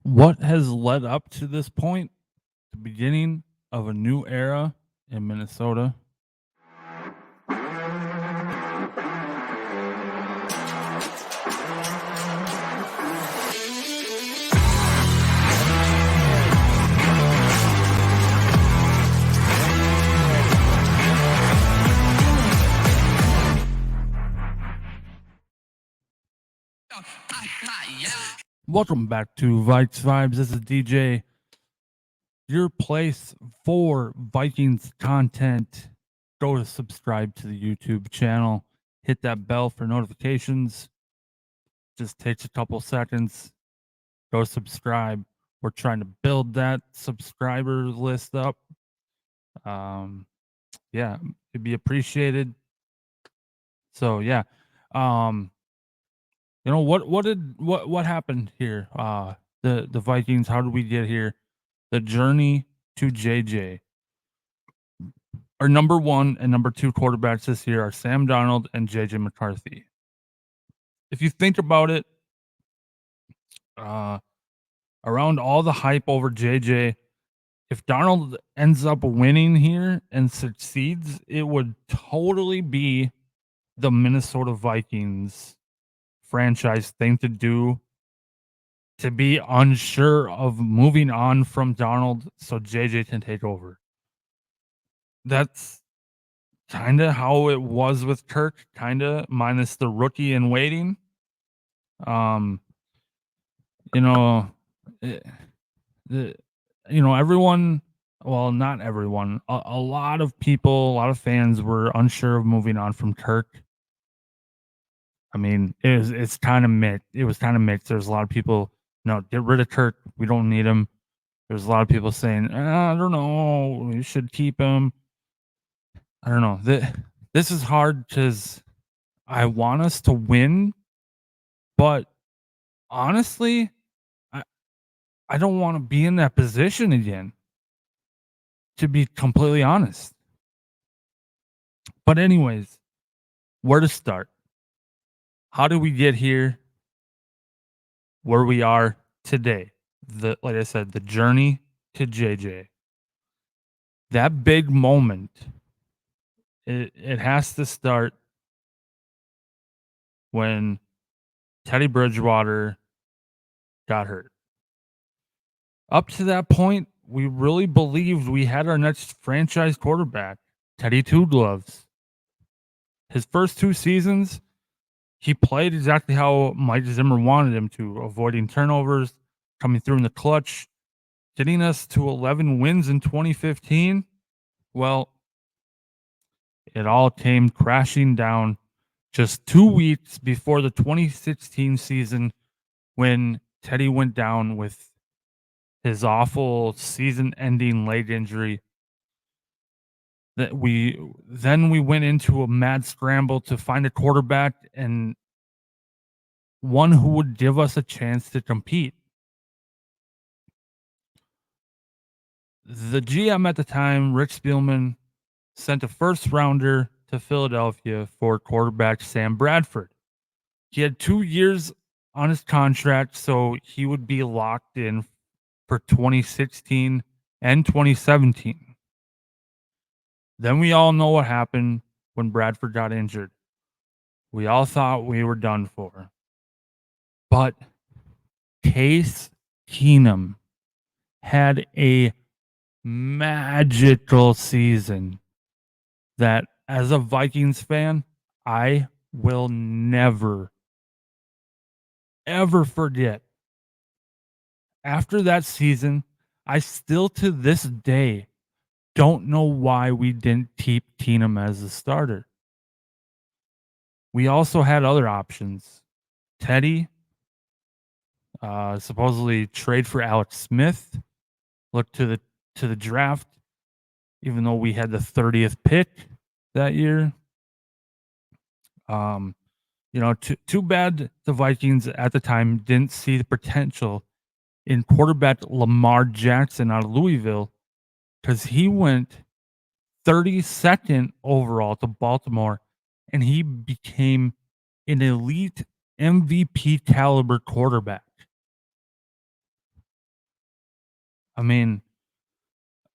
What has led up to this point, the beginning of a new era in Minnesota? Welcome back to Vikes Vibes. This is DJ, your place for Vikings content. Go to subscribe to the YouTube channel, hit that bell for notifications. Just takes a couple seconds. Go subscribe. We're trying to build that subscriber list up. Yeah, it'd be appreciated. So yeah, what happened here? The Vikings. How did we get here? The journey to JJ. Our number one and number two quarterbacks this year are Sam Darnold and JJ McCarthy. If you think about it, around all the hype over JJ, if Darnold ends up winning here and succeeds, it would totally be the Minnesota Vikings franchise thing to do, to be unsure of moving on from Darnold so JJ can take over. That's kind of how it was with Kirk, kind of minus the rookie in waiting. You know, everyone, well, not everyone, a lot of people, a lot of fans were unsure of moving on from Kirk. I mean, it's kind of mixed. It was kind of mixed. There's a lot of people, no, get rid of Kirk. We don't need him. There's a lot of people saying, I don't know, we should keep him. I don't know. This is hard because I want us to win, but honestly, I don't want to be in that position again, to be completely honest. But anyways, where to start? How do we get here where we are today? Like I said, the journey to JJ. That big moment, it has to start when Teddy Bridgewater got hurt. Up to that point, we really believed we had our next franchise quarterback, Teddy Two Gloves. His first two seasons, he played exactly how Mike Zimmer wanted him to, avoiding turnovers, coming through in the clutch, getting us to 11 wins in 2015. Well, it all came crashing down just 2 weeks before the 2016 season when Teddy went down with his awful season-ending leg injury. That we went into a mad scramble to find a quarterback and one who would give us a chance to compete. The GM at the time, Rick Spielman, sent a first rounder to Philadelphia for quarterback Sam Bradford. He had 2 years on his contract, so he would be locked in for 2016 and 2017. Then we all know what happened when Bradford got injured. We all thought we were done for. But Case Keenum had a magical season that, as a Vikings fan, I will never, ever forget. After that season, I still to this day don't know why we didn't keep Keenum as a starter. We also had other options. Teddy, supposedly trade for Alex Smith. Look to the draft, even though we had the 30th pick that year. Too bad the Vikings at the time didn't see the potential in quarterback Lamar Jackson out of Louisville, because he went 32nd overall to Baltimore, and he became an elite MVP caliber quarterback. I mean,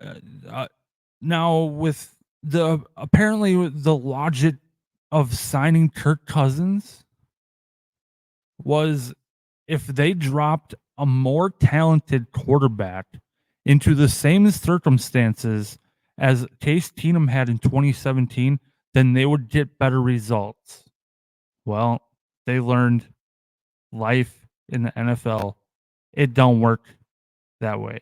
uh, uh, now with apparently the logic of signing Kirk Cousins was if they dropped a more talented quarterback into the same circumstances as Case Keenum had in 2017, then they would get better results. Well, they learned life in the NFL, it don't work that way.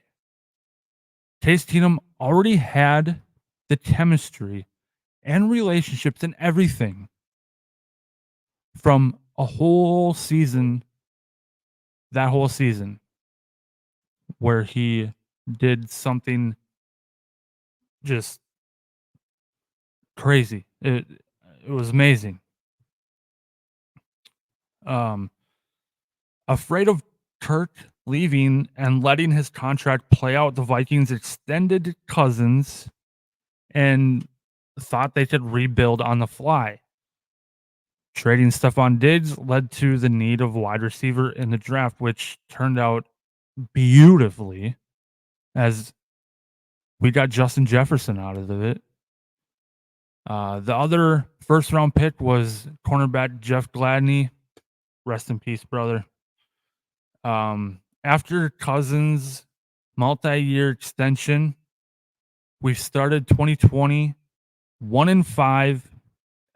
Case Keenum already had the chemistry and relationships and everything from a whole season, that whole season, where he did something just crazy. It was amazing. Um, Afraid of Kirk leaving and letting his contract play out, the Vikings extended Cousins and thought they could rebuild on the fly. Trading Stephon Diggs led to the need of wide receiver in the draft, which turned out beautifully as we got Justin Jefferson out of it. The other first round pick was cornerback Jeff Gladney. Rest in peace, brother. After Cousins' multi-year extension, we started 2020 1-5,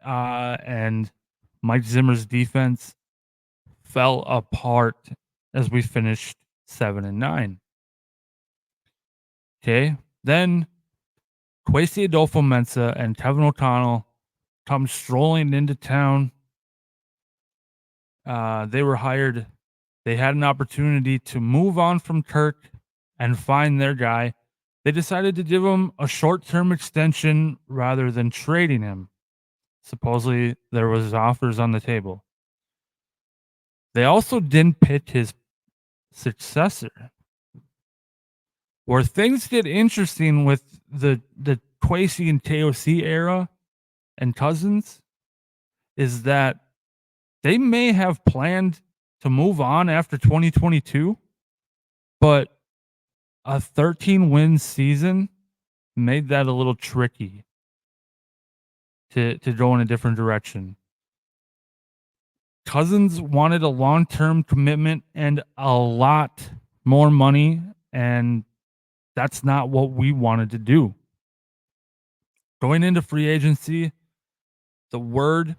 and Mike Zimmer's defense fell apart as we finished 7-9. Okay, then Kwesi Adolfo-Mensah and Kevin O'Connell come strolling into town. They were hired. They had an opportunity to move on from Kirk and find their guy. They decided to give him a short-term extension rather than trading him. Supposedly, there was offers on the table. They also didn't pick his successor. Where things get interesting with the Kwesi and KOC era and Cousins is that they may have planned to move on after 2022, but a 13-win season made that a little tricky to go in a different direction. Cousins wanted a long-term commitment and a lot more money, and that's not what we wanted to do. Going into free agency, the word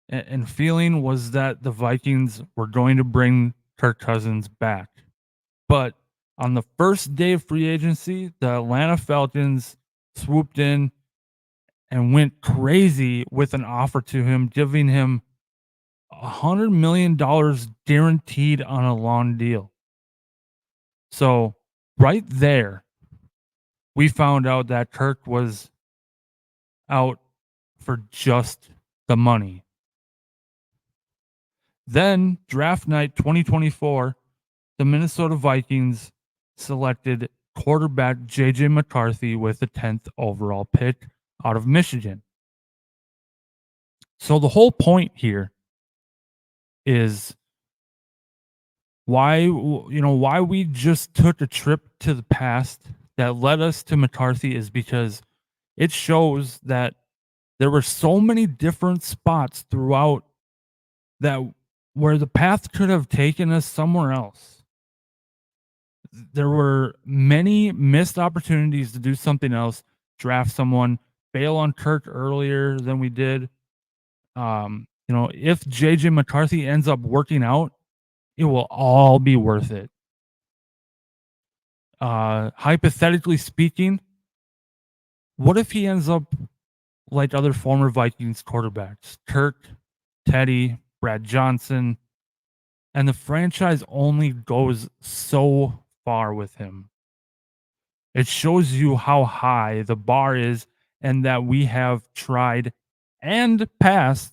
and feeling was that the Vikings were going to bring Kirk Cousins back. But on the first day of free agency, the Atlanta Falcons swooped in and went crazy with an offer to him, giving him $100 million guaranteed on a long deal. So right there, we found out that Kirk was out for just the money. Then, draft night 2024, the Minnesota Vikings selected quarterback JJ McCarthy with the 10th overall pick out of Michigan. So the whole point here is why we just took a trip to the past that led us to McCarthy is because it shows that there were so many different spots throughout that where the path could have taken us somewhere else. There were many missed opportunities to do something else, draft someone, bail on Kirk earlier than we did. If JJ McCarthy ends up working out, it will all be worth it. Hypothetically speaking, what if he ends up like other former Vikings quarterbacks, Kirk, Teddy, Brad Johnson, and the franchise only goes so far with him? It shows you how high the bar is and that we have tried and passed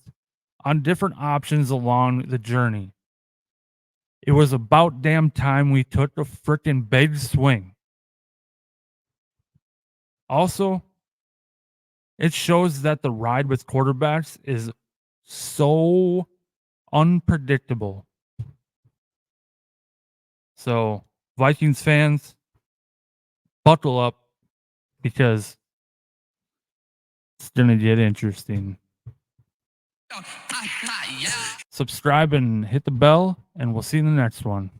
on different options along the journey. It was about damn time we took a freaking big swing. Also, it shows that the ride with quarterbacks is so unpredictable. So, Vikings fans, buckle up because it's going to get interesting. Subscribe and hit the bell, and we'll see you in the next one.